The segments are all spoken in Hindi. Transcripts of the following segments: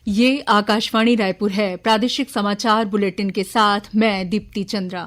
ये आकाशवाणी रायपुर है। प्रादेशिक समाचार बुलेटिन के साथ मैं दीप्ति चंद्रा।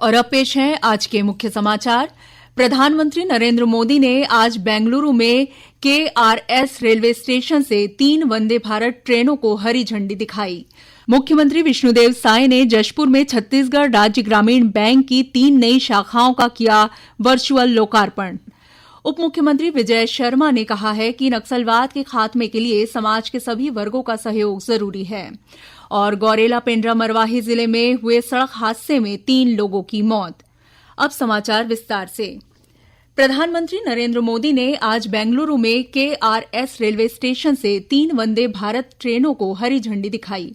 और अब पेश हैं आज के मुख्य समाचार। प्रधानमंत्री नरेंद्र मोदी ने आज बेंगलुरु में केआरएस रेलवे स्टेशन से 3 वंदे भारत ट्रेनों को हरी झंडी दिखाई। मुख्यमंत्री विष्णुदेव साय ने जशपुर में छत्तीसगढ़ राज्य ग्रामीण बैंक की 3 नई शाखाओं का किया वर्चुअल लोकार्पण। उप मुख्यमंत्री विजय शर्मा ने कहा है कि नक्सलवाद के खात्मे के लिए समाज के सभी वर्गों का सहयोग जरूरी है। और गौरेला पेंड्रा मरवाही जिले में हुए सड़क हादसे में 3 लोगों की मौत। अब समाचार विस्तार से। प्रधानमंत्री नरेंद्र मोदी ने आज बेंगलुरु में केआरएस रेलवे स्टेशन से 3 वंदे भारत ट्रेनों को हरी झंडी दिखाई।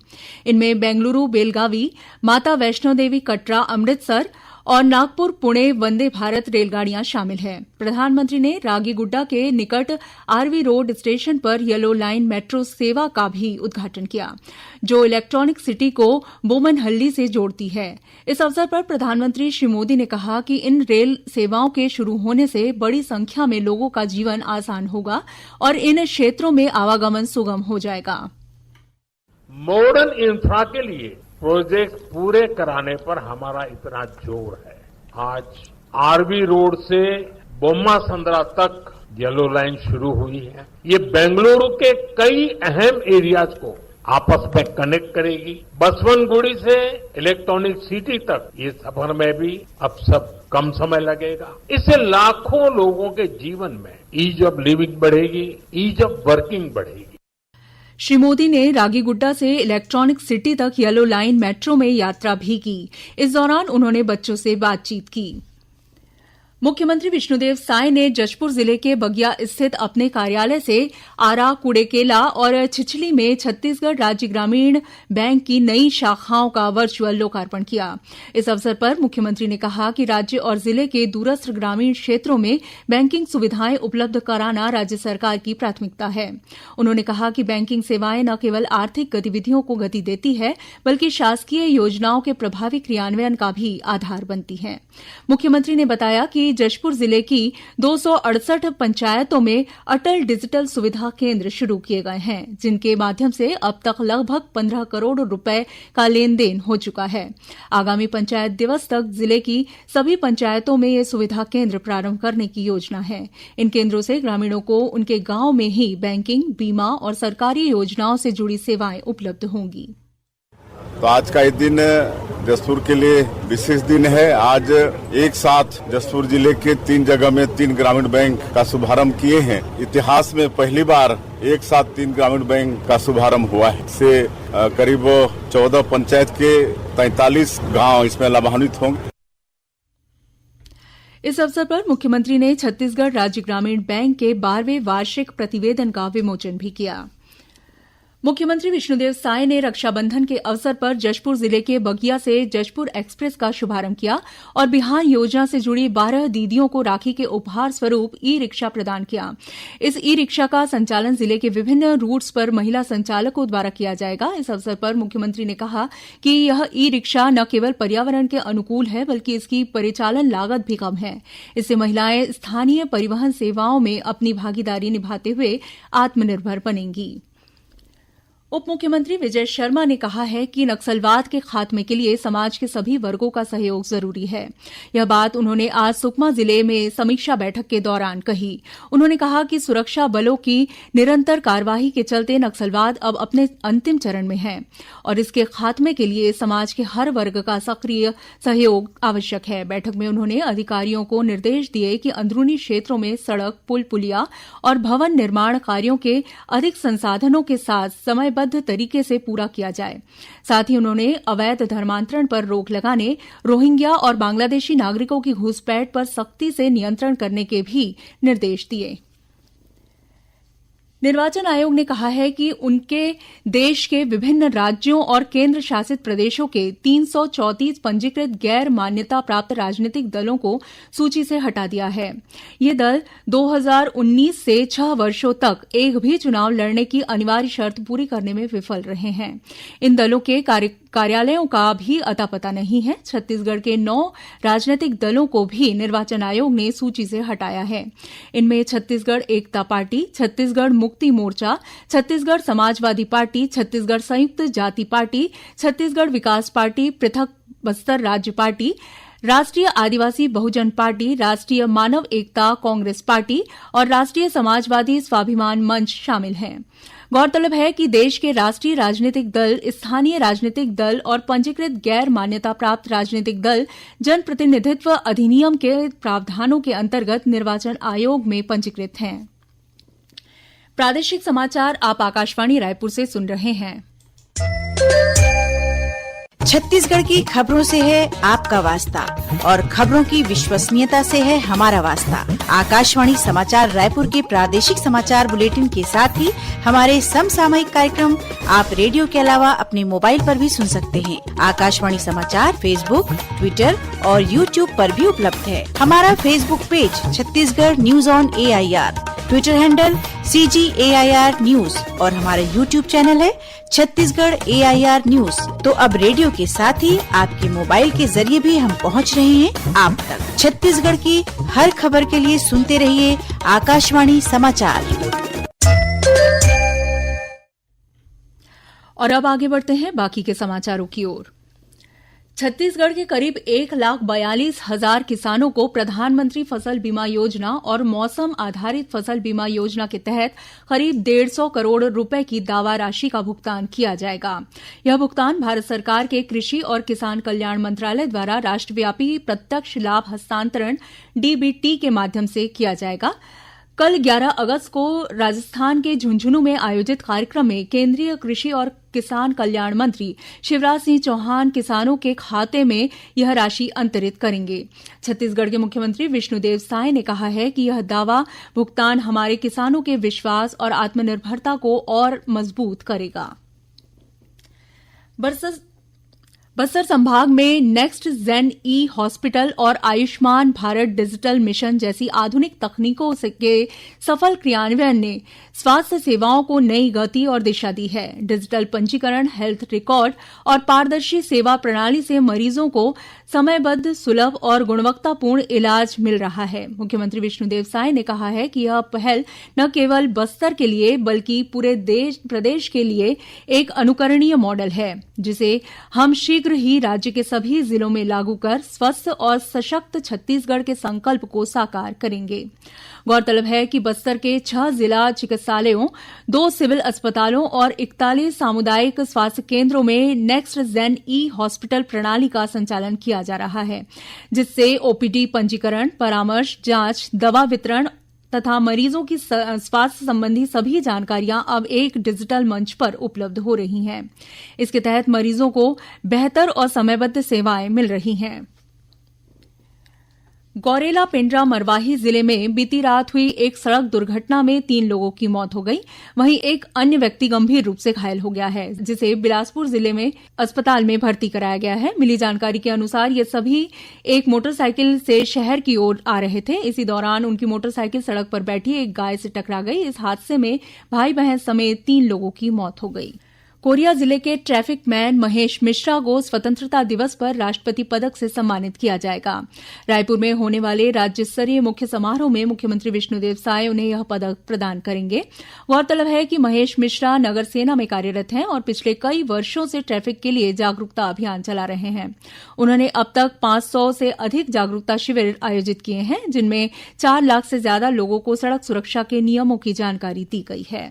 इनमें बेंगलुरु बेलगावी, माता वैष्णो देवी कटरा अमृतसर और नागपुर पुणे वंदे भारत रेलगाड़ियां शामिल हैं। प्रधानमंत्री ने रागीगुड्डा के निकट आरवी रोड स्टेशन पर येलो लाइन मेट्रो सेवा का भी उद्घाटन किया, जो इलेक्ट्रॉनिक सिटी को बोमनहल्ली से जोड़ती है। इस अवसर पर प्रधानमंत्री श्री मोदी ने कहा कि इन रेल सेवाओं के शुरू होने से बड़ी संख्या में लोगों का जीवन आसान होगा और इन क्षेत्रों में आवागमन सुगम हो जाएगा। मॉडर्न इंफ्रा के लिए प्रोजेक्ट पूरे कराने पर हमारा इतना जोर है। आज आरवी रोड से बोम्मा संद्रा तक येलो लाइन शुरू हुई है। ये बेंगलुरु के कई अहम एरियाज को आपस में कनेक्ट करेगी। बसवनगुड़ी से इलेक्ट्रॉनिक सिटी तक ये सफर में भी अब सब कम समय लगेगा। इससे लाखों लोगों के जीवन में ईज ऑफ लिविंग बढ़ेगी, ईज ऑफ वर्किंग बढ़ेगी। श्री मोदी ने रागीगुड्डा से इलेक्ट्रॉनिक सिटी तक येलो लाइन मेट्रो में यात्रा भी की। इस दौरान उन्होंने बच्चों से बातचीत की। मुख्यमंत्री विष्णुदेव साय ने जशपुर जिले के बगिया स्थित अपने कार्यालय से आरा, कुड़ेकेला और छिछली में छत्तीसगढ़ राज्य ग्रामीण बैंक की नई शाखाओं का वर्चुअल लोकार्पण किया। इस अवसर पर मुख्यमंत्री ने कहा कि राज्य और जिले के दूरस्थ ग्रामीण क्षेत्रों में बैंकिंग सुविधाएं उपलब्ध कराना राज्य सरकार की प्राथमिकता है। उन्होंने कहा कि बैंकिंग सेवाएं न केवल आर्थिक गतिविधियों को गति देती है, बल्कि शासकीय योजनाओं के प्रभावी क्रियान्वयन का भी आधार बनती हैं। मुख्यमंत्री ने बताया कि जशपुर जिले की 268 पंचायतों में अटल डिजिटल सुविधा केंद्र शुरू किए गए हैं, जिनके माध्यम से अब तक लगभग 15 करोड़ रुपए का लेन देन हो चुका है। आगामी पंचायत दिवस तक जिले की सभी पंचायतों में ये सुविधा केंद्र प्रारंभ करने की योजना है। इन केंद्रों से ग्रामीणों को उनके गांव में ही बैंकिंग, बीमा और सरकारी योजनाओं से जुड़ी सेवाएं उपलब्ध होंगी। तो आज का ये दिन जशपुर के लिए विशेष दिन है। आज एक साथ जशपुर जिले के 3 जगह में 3 ग्रामीण बैंक का शुभारंभ किए हैं। इतिहास में पहली बार एक साथ 3 ग्रामीण बैंक का शुभारंभ हुआ है। इससे करीब 14 पंचायत के 43 गांव इसमें लाभान्वित होंगे। इस अवसर पर मुख्यमंत्री ने छत्तीसगढ़ राज्य ग्रामीण बैंक के 12वें वार्षिक प्रतिवेदन का विमोचन भी किया। मुख्यमंत्री विष्णुदेव साय ने रक्षाबंधन के अवसर पर जशपुर जिले के बगिया से जशपुर एक्सप्रेस का शुभारंभ किया और बिहान योजना से जुड़ी 12 दीदियों को राखी के उपहार स्वरूप ई रिक्शा प्रदान किया। इस ई रिक्शा का संचालन जिले के विभिन्न रूट्स पर महिला संचालकों द्वारा किया जाएगा। इस अवसर पर मुख्यमंत्री ने कहा कि यह ई रिक्शा न केवल पर्यावरण के अनुकूल है, बल्कि इसकी परिचालन लागत भी कम है। इससे महिलाएं स्थानीय परिवहन सेवाओं में अपनी भागीदारी निभाते हुए आत्मनिर्भर बनेंगी। उप मुख्यमंत्री विजय शर्मा ने कहा है कि नक्सलवाद के खात्मे के लिए समाज के सभी वर्गों का सहयोग जरूरी है। यह बात उन्होंने आज सुकमा जिले में समीक्षा बैठक के दौरान कही। उन्होंने कहा कि सुरक्षा बलों की निरंतर कार्रवाई के चलते नक्सलवाद अब अपने अंतिम चरण में है और इसके खात्मे के लिए समाज के हर वर्ग का सक्रिय सहयोग आवश्यक है। बैठक में उन्होंने अधिकारियों को निर्देश दिए कि अंदरूनी क्षेत्रों में सड़क, पुल, पुलिया और भवन निर्माण कार्यों के अधिक संसाधनों के साथ समय तरीके से पूरा किया जाए। साथ ही उन्होंने अवैध धर्मांतरण पर रोक लगाने, रोहिंग्या और बांग्लादेशी नागरिकों की घुसपैठ पर सख्ती से नियंत्रण करने के भी निर्देश दिए। निर्वाचन आयोग ने कहा है कि उनके देश के विभिन्न राज्यों और केंद्र शासित प्रदेशों के 334 पंजीकृत गैर मान्यता प्राप्त राजनीतिक दलों को सूची से हटा दिया है। ये दल 2019 से 6 वर्षों तक एक भी चुनाव लड़ने की अनिवार्य शर्त पूरी करने में विफल रहे हैं। इन दलों के कार्यालयों का भी अता पता नहीं है। छत्तीसगढ़ के 9 राजनीतिक दलों को भी निर्वाचन आयोग ने सूची से हटाया है। इनमें छत्तीसगढ़ एकता पार्टी, छत्तीसगढ़ मुक्ति मोर्चा, छत्तीसगढ़ समाजवादी पार्टी, छत्तीसगढ़ संयुक्त जाति पार्टी, छत्तीसगढ़ विकास पार्टी, पृथक बस्तर राज्य पार्टी, राष्ट्रीय आदिवासी बहुजन पार्टी, राष्ट्रीय मानव एकता कांग्रेस पार्टी और राष्ट्रीय समाजवादी स्वाभिमान मंच शामिल हैं। गौरतलब है कि देश के राष्ट्रीय राजनीतिक दल, स्थानीय राजनीतिक दल और पंजीकृत गैर मान्यता प्राप्त राजनीतिक दल जनप्रतिनिधित्व अधिनियम के प्रावधानों के अंतर्गत निर्वाचन आयोग में पंजीकृत हैं। प्रादेशिक समाचार आप आकाशवाणी रायपुर से सुन रहे हैं। छत्तीसगढ़ की खबरों से है आपका वास्ता और खबरों की विश्वसनीयता से है हमारा वास्ता। आकाशवाणी समाचार रायपुर के प्रादेशिक समाचार बुलेटिन के साथ ही हमारे समसामयिक कार्यक्रम आप रेडियो के अलावा अपने मोबाइल पर भी सुन सकते हैं। आकाशवाणी समाचार फेसबुक, ट्विटर और यूट्यूब पर भी उपलब्ध है। हमारा Facebook page Chhattisgarh news on AIR, Twitter handle CGAIR news और हमारा यूट्यूब चैनल है छत्तीसगढ़ AIR न्यूज। तो अब रेडियो के साथ ही आपके मोबाइल के जरिए भी हम पहुंच रहे हैं आप तक। छत्तीसगढ़ की हर खबर के लिए सुनते रहिए आकाशवाणी समाचार। और अब आगे बढ़ते हैं बाकी के समाचारों की ओर। छत्तीसगढ़ के करीब 1,42,000 किसानों को प्रधानमंत्री फसल बीमा योजना और मौसम आधारित फसल बीमा योजना के तहत करीब 150 करोड़ रुपए की दावा राशि का भुगतान किया जाएगा। यह भुगतान भारत सरकार के कृषि और किसान कल्याण मंत्रालय द्वारा राष्ट्रव्यापी प्रत्यक्ष लाभ हस्तांतरण DBT के माध्यम से किया जाएगा। कल 11 अगस्त को राजस्थान के झुंझुनू में आयोजित कार्यक्रम में केंद्रीय कृषि और किसान कल्याण मंत्री शिवराज सिंह चौहान किसानों के खाते में यह राशि अंतरित करेंगे। छत्तीसगढ़ के मुख्यमंत्री विष्णुदेव साय ने कहा है कि यह दावा भुगतान हमारे किसानों के विश्वास और आत्मनिर्भरता को और मजबूत करेगा। बस्तर संभाग में नेक्स्ट जेन ई हॉस्पिटल और आयुष्मान भारत डिजिटल मिशन जैसी आधुनिक तकनीकों के सफल क्रियान्वयन ने स्वास्थ्य सेवाओं को नई गति और दिशा दी है। डिजिटल पंजीकरण, हेल्थ रिकॉर्ड और पारदर्शी सेवा प्रणाली से मरीजों को समयबद्ध, सुलभ और गुणवत्तापूर्ण इलाज मिल रहा है। मुख्यमंत्री विष्णुदेव साय ने कहा है कि यह पहल न केवल बस्तर के लिए बल्कि पूरे प्रदेश के लिए एक अनुकरणीय मॉडल है, जिसे हम शीघ्र ही राज्य के सभी जिलों में लागू कर स्वस्थ और सशक्त छत्तीसगढ़ के संकल्प को साकार करेंगे। गौरतलब है कि बस्तर के 6 जिला चिकित्सालयों, 2 सिविल अस्पतालों और 41 सामुदायिक स्वास्थ्य केंद्रों में नेक्स्ट जेन ई हॉस्पिटल प्रणाली का संचालन किया जा रहा है, जिससे OPD पंजीकरण, परामर्श, जांच, दवा वितरण तथा मरीजों की स्वास्थ्य संबंधी सभी जानकारियां अब एक डिजिटल मंच पर उपलब्ध हो रही हैं। इसके तहत मरीजों को बेहतर और समयबद्ध सेवाएं मिल रही हैं। गौरेला पेंड्रा मरवाही जिले में बीती रात हुई एक सड़क दुर्घटना में 3 लोगों की मौत हो गई। वहीं एक अन्य व्यक्ति गंभीर रूप से घायल हो गया है, जिसे बिलासपुर जिले में अस्पताल में भर्ती कराया गया है। मिली जानकारी के अनुसार ये सभी एक मोटरसाइकिल से शहर की ओर आ रहे थे। इसी दौरान उनकी मोटरसाइकिल सड़क पर बैठी एक गाय से टकरा गई। इस हादसे में भाई बहन समेत 3 लोगों की मौत हो गई। कोरिया जिले के ट्रैफिक मैन महेश मिश्रा को स्वतंत्रता दिवस पर राष्ट्रपति पदक से सम्मानित किया जाएगा। रायपुर में होने वाले राज्य स्तरीय मुख्य समारोह में मुख्यमंत्री विष्णुदेव साय उन्हें यह पदक प्रदान करेंगे। गौरतलब है कि महेश मिश्रा नगर सेना में कार्यरत हैं और पिछले कई वर्षों से ट्रैफिक के लिए जागरूकता अभियान चला रहे हैं। उन्होंने अब तक 500 से अधिक जागरूकता शिविर आयोजित किए हैं, जिनमें 4 लाख से ज्यादा लोगों को सड़क सुरक्षा के नियमों की जानकारी दी गई है।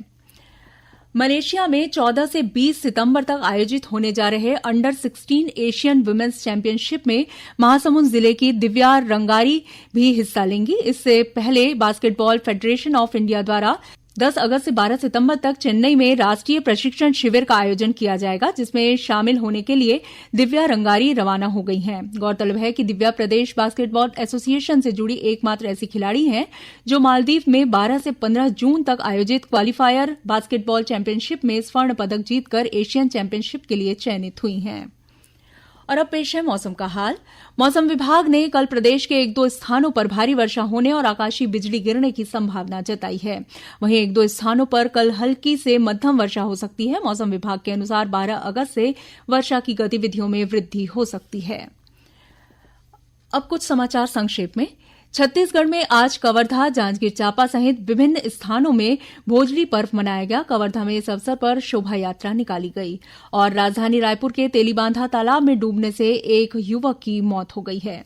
मलेशिया में 14 से 20 सितंबर तक आयोजित होने जा रहे अंडर 16 एशियन वुमेन्स चैंपियनशिप में महासमुंद जिले की दिव्या रंगारी भी हिस्सा लेंगी। इससे पहले बास्केटबॉल फेडरेशन ऑफ इंडिया द्वारा 10 अगस्त से 12 सितंबर तक चेन्नई में राष्ट्रीय प्रशिक्षण शिविर का आयोजन किया जाएगा, जिसमें शामिल होने के लिए दिव्या रंगारी रवाना हो गई हैं। गौरतलब है कि दिव्या प्रदेश बास्केटबॉल एसोसिएशन से जुड़ी एकमात्र ऐसी खिलाड़ी हैं जो मालदीव में 12 से 15 जून तक आयोजित क्वालीफायर बास्केटबॉल चैंपियनशिप में स्वर्ण पदक जीतकर एशियन चैंपियनशिप के लिए चयनित हुई हैं। और अब पेश है मौसम का हाल। मौसम विभाग ने कल प्रदेश के 1-2 स्थानों पर भारी वर्षा होने और आकाशीय बिजली गिरने की संभावना जताई है। वहीं 1-2 स्थानों पर कल हल्की से मध्यम वर्षा हो सकती है। मौसम विभाग के अनुसार 12 अगस्त से वर्षा की गतिविधियों में वृद्धि हो सकती है। अब कुछ समाचार संक्षेप में। छत्तीसगढ़ में आज कवर्धा, जांजगीर चांपा सहित विभिन्न स्थानों में भोजली पर्व मनाया गया। कवर्धा में इस अवसर पर शोभा यात्रा निकाली गई और राजधानी रायपुर के तेलीबांधा तालाब में डूबने से एक युवक की मौत हो गई है।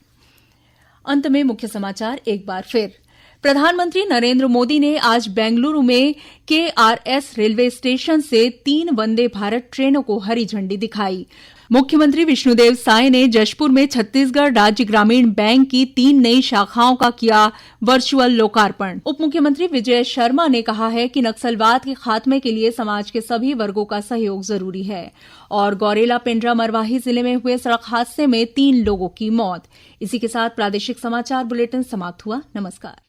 अंत में मुख्य समाचार एक बार फिर। प्रधानमंत्री नरेंद्र मोदी ने आज बेंगलुरु में केआरएस रेलवे स्टेशन से 3 वंदे भारत ट्रेनों को हरी झंडी दिखाई। मुख्यमंत्री विष्णुदेव साय ने जशपुर में छत्तीसगढ़ राज्य ग्रामीण बैंक की 3 नई शाखाओं का किया वर्चुअल लोकार्पण। उप मुख्यमंत्री विजय शर्मा ने कहा है कि नक्सलवाद के खात्मे के लिए समाज के सभी वर्गों का सहयोग जरूरी है। और गौरेला पेंड्रा मरवाही जिले में हुए सड़क हादसे में 3 लोगों की मौत। इसी के साथ प्रादेशिक समाचार बुलेटिन समाप्त हुआ। नमस्कार।